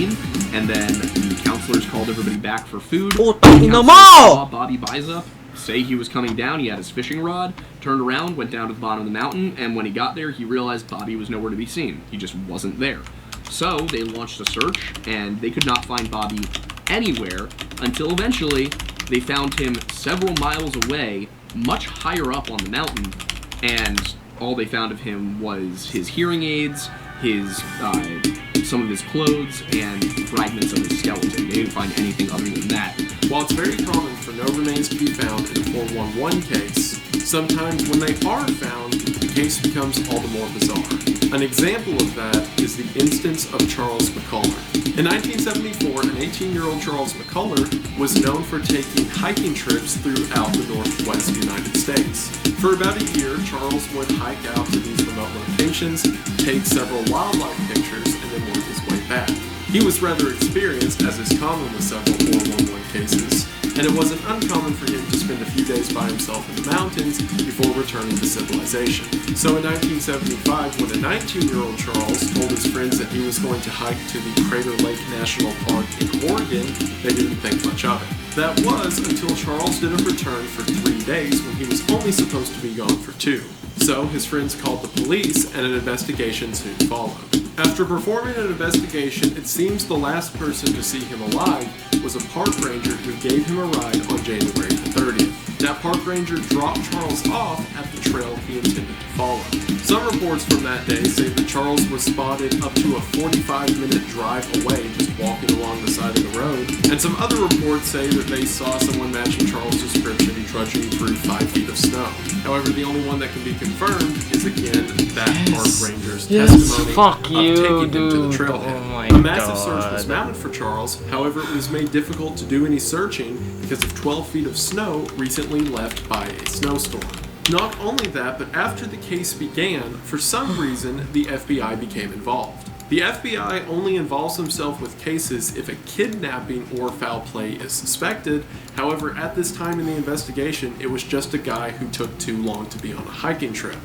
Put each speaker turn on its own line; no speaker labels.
scene, and then the counselors called everybody back for food. Bobby buys up, say he was coming down, he had his fishing rod, turned around, went down to the bottom of the mountain, and when he got there, he realized Bobby was nowhere to be seen. He just wasn't there. So they launched a search, and they could not find Bobby anywhere until eventually they found him several miles away, much higher up on the mountain, and all they found of him was his hearing aids, his some of his clothes, and fragments of his skeleton. They didn't find anything other than that.
While it's very common for no remains to be found in a 411 case, sometimes when they are found, the case becomes all the more bizarre. An example of that is the instance of Charles McCuller. In 1974, an 18-year-old Charles McCuller was known for taking hiking trips throughout the northwest United States. For about a year, Charles would hike out to these remote locations, take several wildlife pictures, and then work his way back. He was rather experienced, as is common with several 411 cases, and it wasn't uncommon for him to spend a few days by himself in the mountains before returning to civilization. So in 1975, when a 19-year-old Charles told his friends that he was going to hike to the Crater Lake National Park in Oregon, they didn't think much of it. That was until Charles didn't return for 3 days when he was only supposed to be gone for 2. So his friends called the police and an investigation soon followed. After performing an investigation, it seems the last person to see him alive was a park ranger who gave him a ride on January the 30th. That park ranger dropped Charles off at the trail he intended to follow. Some reports from that day say that Charles was spotted up to a 45-minute drive away just walking along the side of the road, and some other reports say that they saw someone matching Charles' description trudging through 5 feet of snow. However, the only one that can be confirmed is again that park ranger's testimony of taking him to the trailhead. A massive search was mounted for Charles, however it was made difficult to do any searching because of 12 feet of snow recently left by a snowstorm. Not only that, but after the case began, for some reason, the FBI became involved. The FBI only involves themselves with cases if a kidnapping or foul play is suspected. However, at this time in the investigation, it was just a guy who took too long to be on a hiking trip.